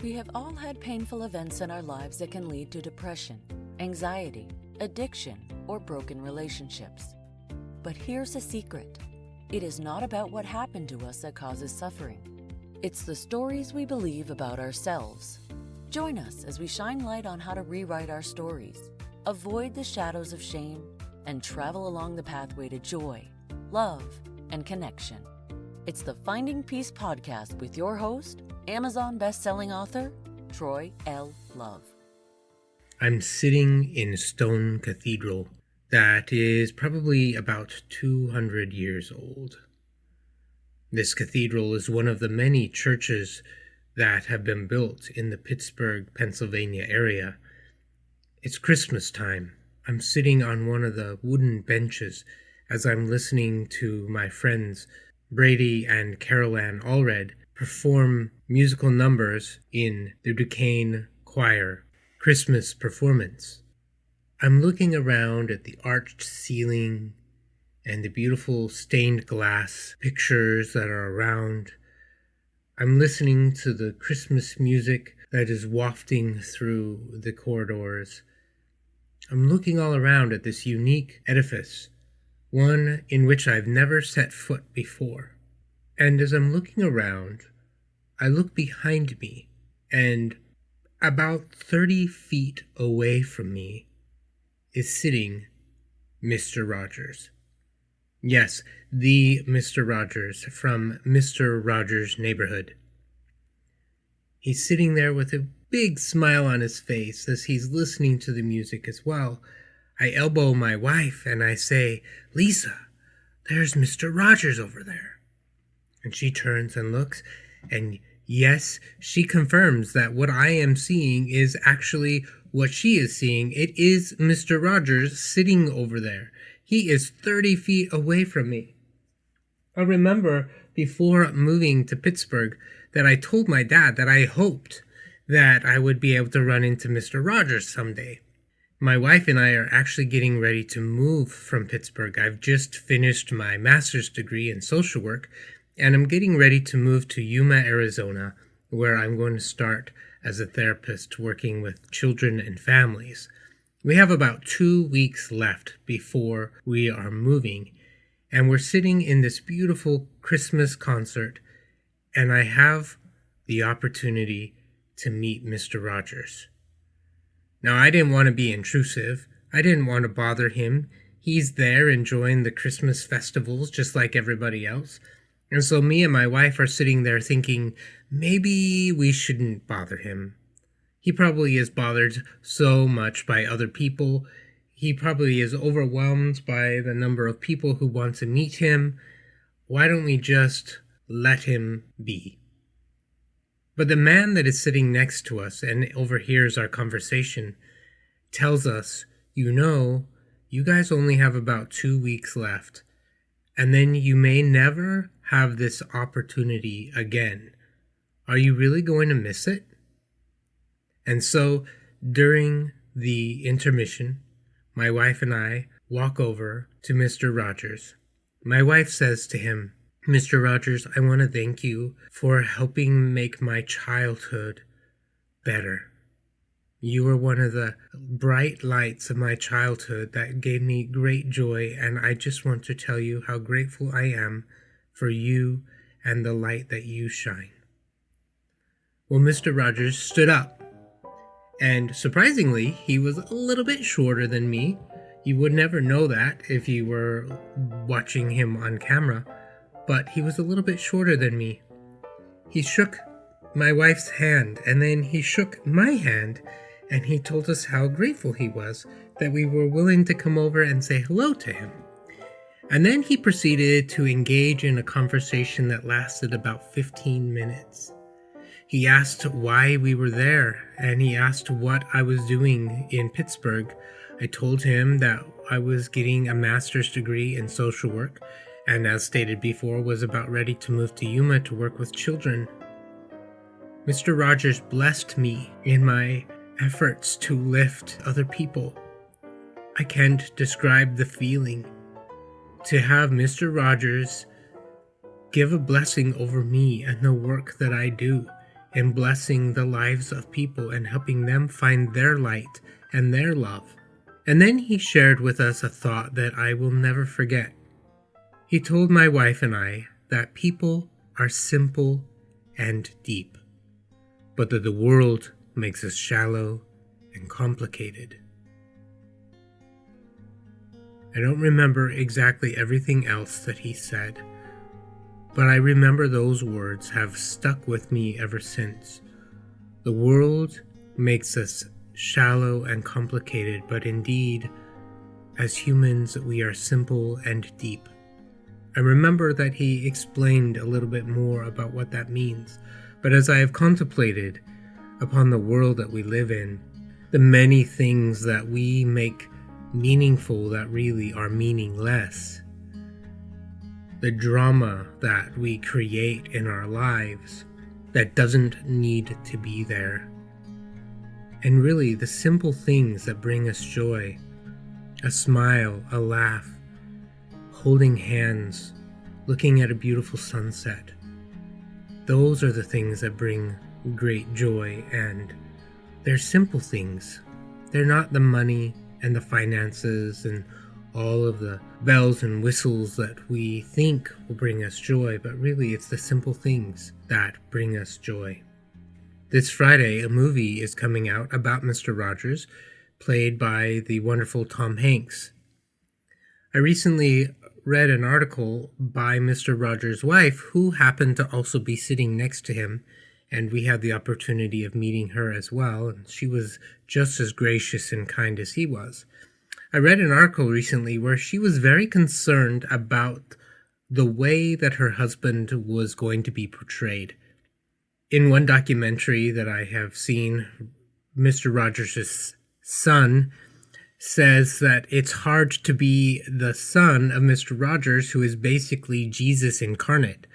We have all had painful events in our lives that can lead to depression, anxiety, addiction, or broken relationships. But here's a secret. It is not about what happened to us that causes suffering. It's the stories we believe about ourselves. Join us as we shine light on how to rewrite our stories, avoid the shadows of shame, and travel along the pathway to joy, love, and connection. It's the Finding Peace podcast with your host, Amazon best-selling author, Troy L. Love. I'm sitting in a stone cathedral that is probably about 200 years old. This cathedral is one of the many churches that have been built in the Pittsburgh, Pennsylvania area. It's Christmas time. I'm sitting on one of the wooden benches as I'm listening to my friends Brady and Carol Ann Allred perform musical numbers in the Duquesne Choir Christmas performance. I'm looking around at the arched ceiling and the beautiful stained glass pictures that are around. I'm listening to the Christmas music that is wafting through the corridors. I'm looking all around at this unique edifice, one in which I've never set foot before. And as I'm looking around, I look behind me, and about 30 feet away from me is sitting Mr. Rogers. Yes, the Mr. Rogers from Mr. Rogers' Neighborhood. He's sitting there with a big smile on his face as he's listening to the music as well. I elbow my wife and I say, "Lisa, there's Mr. Rogers over there." And she turns and looks, and yes, she confirms that what I am seeing is actually what she is seeing. It is Mr. Rogers sitting over there. He is 30 feet away from me. I remember before moving to Pittsburgh that I told my dad that I hoped that I would be able to run into Mr. Rogers someday. My wife and I are actually getting ready to move from Pittsburgh. I've just finished my master's degree in social work, and I'm getting ready to move to Yuma, Arizona, where I'm going to start as a therapist working with children and families. We have about 2 weeks left before we are moving, and we're sitting in this beautiful Christmas concert, and I have the opportunity to meet Mr. Rogers. Now, I didn't want to be intrusive. I didn't want to bother him. He's there enjoying the Christmas festivals just like everybody else. And so me and my wife are sitting there thinking, maybe we shouldn't bother him. He probably is bothered so much by other people. He probably is overwhelmed by the number of people who want to meet him. Why don't we just let him be? But the man that is sitting next to us and overhears our conversation tells us, you guys only have about 2 weeks left, and then you may never have this opportunity again. Are you really going to miss it? And so during the intermission, my wife and I walk over to Mr. Rogers. My wife says to him, "Mr. Rogers, I want to thank you for helping make my childhood better. You were one of the bright lights of my childhood that gave me great joy, and I just want to tell you how grateful I am for you and the light that you shine." Well, Mr. Rogers stood up, and surprisingly, he was a little bit shorter than me. You would never know that if you were watching him on camera, but he was a little bit shorter than me. He shook my wife's hand, and then he shook my hand, and he told us how grateful he was that we were willing to come over and say hello to him. And then he proceeded to engage in a conversation that lasted about 15 minutes. He asked why we were there, and he asked what I was doing in Pittsburgh. I told him that I was getting a master's degree in social work, and as stated before, was about ready to move to Yuma to work with children. Mr. Rogers blessed me in my efforts to lift other people. I can't describe the feeling to have Mr. Rogers give a blessing over me and the work that I do. in blessing the lives of people and helping them find their light and their love. And then he shared with us a thought that I will never forget. He told my wife and I that people are simple and deep, but that the world makes us shallow and complicated. I don't remember exactly everything else that he said, but I remember those words have stuck with me ever since. The world makes us shallow and complicated, but indeed, as humans, we are simple and deep. I remember that he explained a little bit more about what that means, but as I have contemplated upon the world that we live in, the many things that we make meaningful that really are meaningless, the drama that we create in our lives that doesn't need to be there, and really the simple things that bring us joy, a smile, a laugh, holding hands, looking at a beautiful sunset. Those are the things that bring great joy, and they're simple things. They're not the money and the finances and all of the bells and whistles that we think will bring us joy, but really it's the simple things that bring us joy. This Friday, a movie is coming out about Mr. Rogers, played by the wonderful Tom Hanks. I recently read an article by Mr. Rogers' wife, who happened to also be sitting next to him, and we had the opportunity of meeting her as well, and she was just as gracious and kind as he was. I read an article recently where she was very concerned about the way that her husband was going to be portrayed. In one documentary that I have seen, Mr. Rogers' son says that it's hard to be the son of Mr. Rogers, who is basically Jesus incarnate,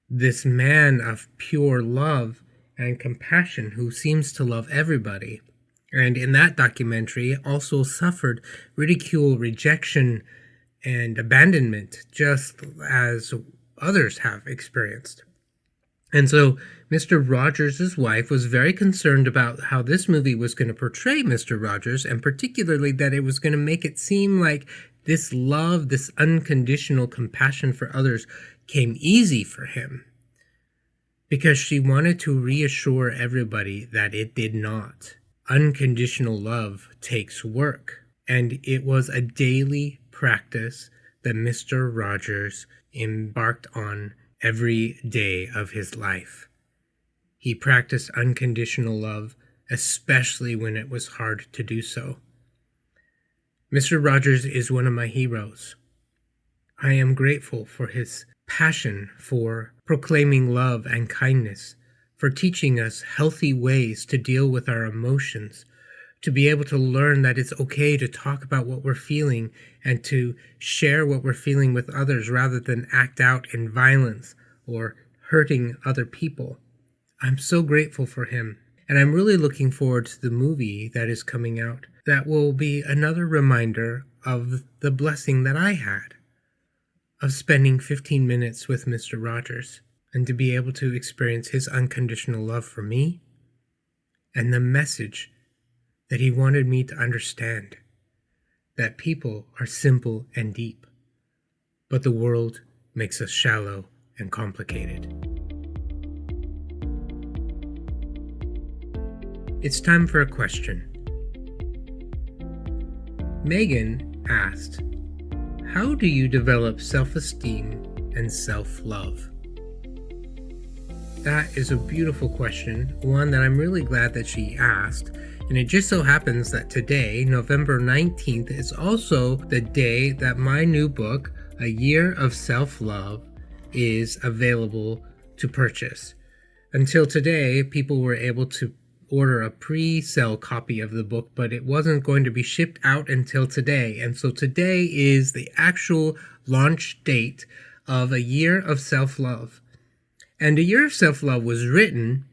this man of pure love and compassion who seems to love everybody. And in that documentary also suffered ridicule, rejection, and abandonment, just as others have experienced. And so Mr. Rogers' wife was very concerned about how this movie was going to portray Mr. Rogers, and particularly that it was going to make it seem like this love, this unconditional compassion for others came easy for him, because she wanted to reassure everybody that it did not. Unconditional love takes work, and it was a daily practice that Mr. Rogers embarked on every day of his life. He practiced unconditional love, especially when it was hard to do so. Mr. Rogers is one of my heroes. I am grateful for his passion for proclaiming love and kindness, for teaching us healthy ways to deal with our emotions, to be able to learn that it's okay to talk about what we're feeling and to share what we're feeling with others rather than act out in violence or hurting other people. I'm so grateful for him, and I'm really looking forward to the movie that is coming out that will be another reminder of the blessing that I had of spending 15 minutes with Mr. Rogers, and to be able to experience his unconditional love for me and the message that he wanted me to understand, that people are simple and deep, but the world makes us shallow and complicated. It's time for a question. Megan asked, how do you develop self-esteem and self-love? That is a beautiful question, one that I'm really glad that she asked. And it just so happens that today, November 19th, is also the day that my new book, A Year of Self-Love, is available to purchase. Until today, people were able to order a pre-sale copy of the book, but it wasn't going to be shipped out until today. And so today is the actual launch date of A Year of Self-Love. And A Year of Self-Love was written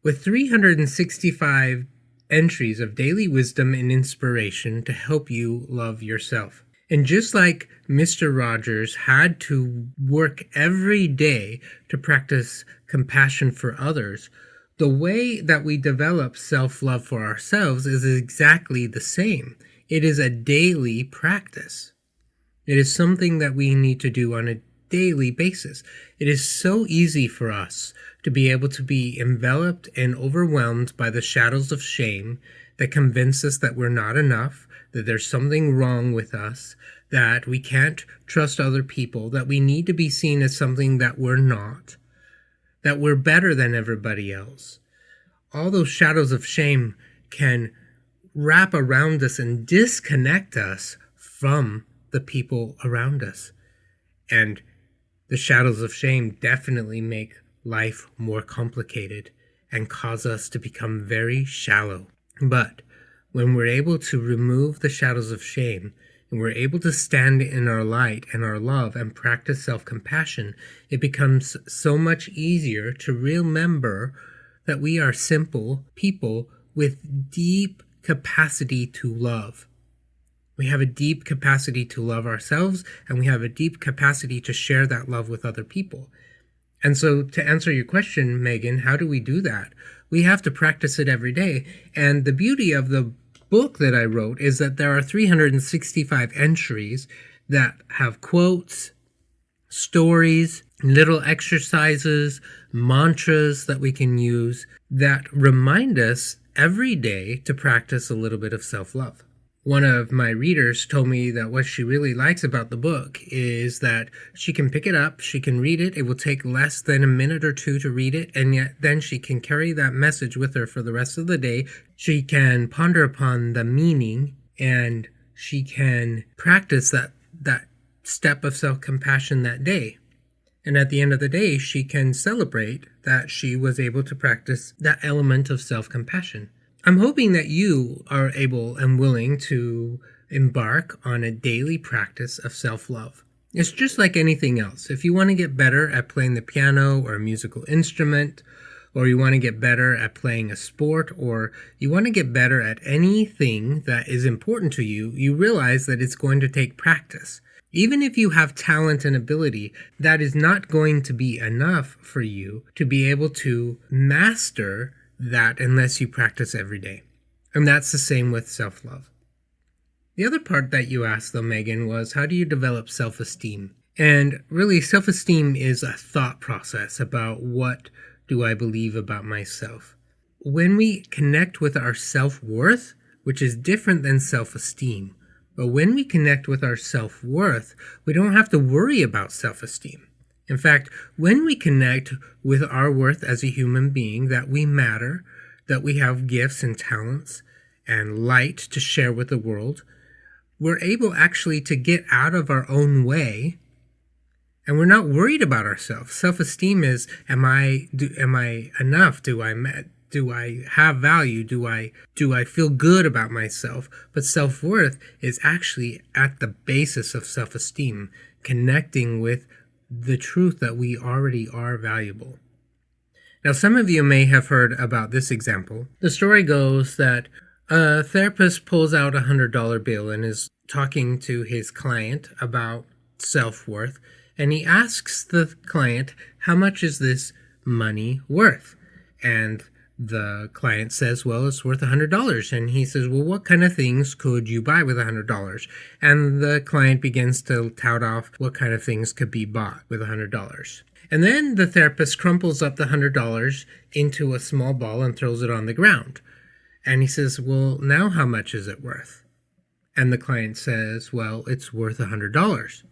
with 365 entries of daily wisdom and inspiration to help you love yourself. And just like Mr. Rogers had to work every day to practice compassion for others, the way that we develop self-love for ourselves is exactly the same. It is a daily practice. It is something that we need to do on a daily basis. It is so easy for us to be able to be enveloped and overwhelmed by the shadows of shame that convince us that we're not enough, that there's something wrong with us, that we can't trust other people, that we need to be seen as something that we're not, that we're better than everybody else. All those shadows of shame can wrap around us and disconnect us from the people around us. And the shadows of shame definitely make life more complicated and cause us to become very shallow. But when we're able to remove the shadows of shame and we're able to stand in our light and our love and practice self-compassion, it becomes so much easier to remember that we are simple people with deep capacity to love. We have a deep capacity to love ourselves, and we have a deep capacity to share that love with other people. And so to answer your question, Megan, how do we do that? We have to practice it every day. And the beauty of the book that I wrote is that there are 365 entries that have quotes, stories, little exercises, mantras that we can use that remind us every day to practice a little bit of self-love. One of my readers told me that what she really likes about the book is that she can pick it up, she can read it, it will take less than a minute or two to read it, and yet then she can carry that message with her for the rest of the day. She can ponder upon the meaning, and she can practice that step of self-compassion that day. And at the end of the day, she can celebrate that she was able to practice that element of self-compassion. I'm hoping that you are able and willing to embark on a daily practice of self-love. It's just like anything else. If you want to get better at playing the piano or a musical instrument, or you want to get better at playing a sport, or you want to get better at anything that is important to you, you realize that it's going to take practice. Even if you have talent and ability, that is not going to be enough for you to be able to master that unless you practice every day. And that's the same with self-love. The other part that you asked though, Megan, was how do you develop self-esteem? And really, self-esteem is a thought process about what do I believe about myself. When we connect with our self-worth, which is different than self-esteem, but when we connect with our self-worth, we don't have to worry about self-esteem. In fact, when we connect with our worth as a human being, that we matter, that we have gifts and talents and light to share with the world, we're able actually to get out of our own way, and we're not worried about ourselves. Self-esteem is, am I enough? Do I have value? Do I feel good about myself? But self-worth is actually at the basis of self-esteem, connecting with the truth that we already are valuable. Now, some of you may have heard about this example. The story goes that a therapist pulls out a $100 bill and is talking to his client about self-worth, and he asks the client, how much is this money worth? And the client says, well, it's worth $100. And he says, well, what kind of things could you buy with $100? And the client begins to tout off what kind of things could be bought with $100. And then the therapist crumples up the $100 into a small ball and throws it on the ground. And he says, well, now how much is it worth? And the client says, well, it's worth $100.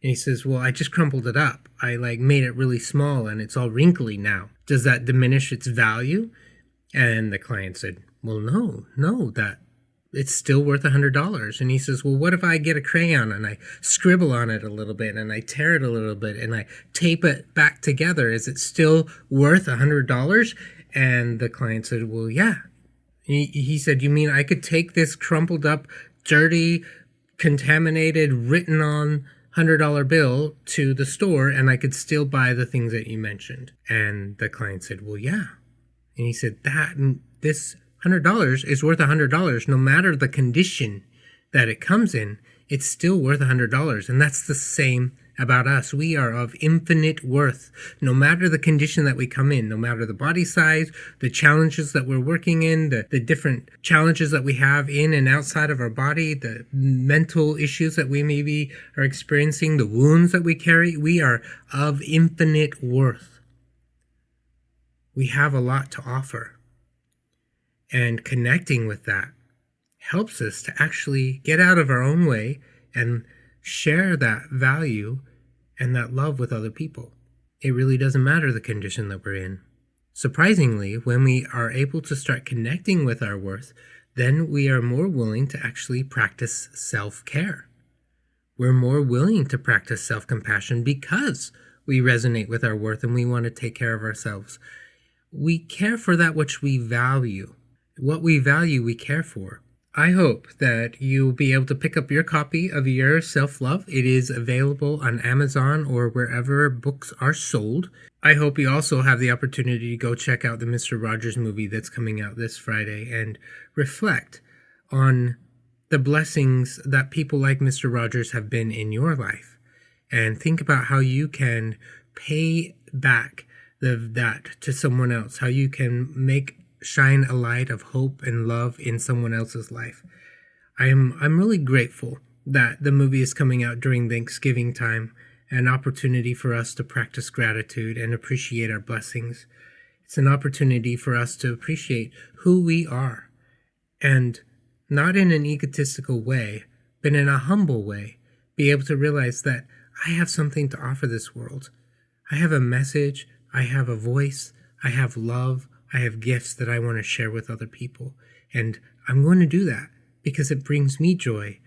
And he says, well, I just crumpled it up. I made it really small and it's all wrinkly now. Does that diminish its value? And the client said, well, no, that it's still worth $100. And he says, well, what if I get a crayon and I scribble on it a little bit and I tear it a little bit and I tape it back together? Is it still worth $100? And the client said, well, yeah. He said, you mean I could take this crumpled up, dirty, contaminated, written on $100 bill to the store and I could still buy the things that you mentioned? And the client said, well, yeah. And he said, this $100 is worth $100 no matter the condition that it comes in. it's still worth $100. And that's the same about us. We are of infinite worth, no matter the condition that we come in, no matter the body size, the challenges that we're working in, the different challenges that we have in and outside of our body, the mental issues that we maybe are experiencing, the wounds that we carry. We are of infinite worth. We have a lot to offer. And connecting with that helps us to actually get out of our own way and share that value and that love with other people. It really doesn't matter the condition that we're in. Surprisingly, when we are able to start connecting with our worth, then we are more willing to actually practice self-care. We're more willing to practice self-compassion because we resonate with our worth and we want to take care of ourselves. We care for that which we value. What we value, we care for. I hope that you'll be able to pick up your copy of Your Self-Love. It is available on Amazon or wherever books are sold. I hope you also have the opportunity to go check out the Mr. Rogers movie that's coming out this Friday and reflect on the blessings that people like Mr. Rogers have been in your life. And think about how you can pay back that to someone else, how you can shine a light of hope and love in someone else's life. I'm really grateful that the movie is coming out during Thanksgiving time, an opportunity for us to practice gratitude and appreciate our blessings. It's an opportunity for us to appreciate who we are, and not in an egotistical way, but in a humble way, be able to realize that I have something to offer this world. I have a message, I have a voice, I have love, I have gifts that I want to share with other people, and I'm going to do that because it brings me joy.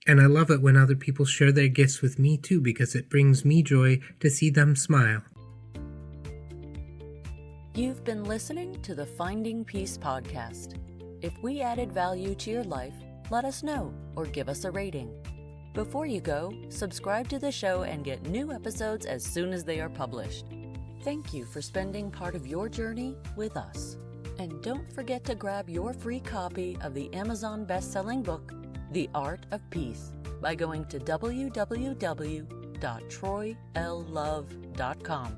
And I love it when other people share their gifts with me too, because it brings me joy to see them smile. You've been listening to the Finding Peace podcast. If we added value to your life, let us know or give us a rating. Before you go, subscribe to the show and get new episodes as soon as they are published. Thank you for spending part of your journey with us. And don't forget to grab your free copy of the Amazon best-selling book, The Art of Peace, by going to www.troylove.com.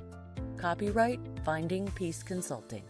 Copyright Finding Peace Consulting.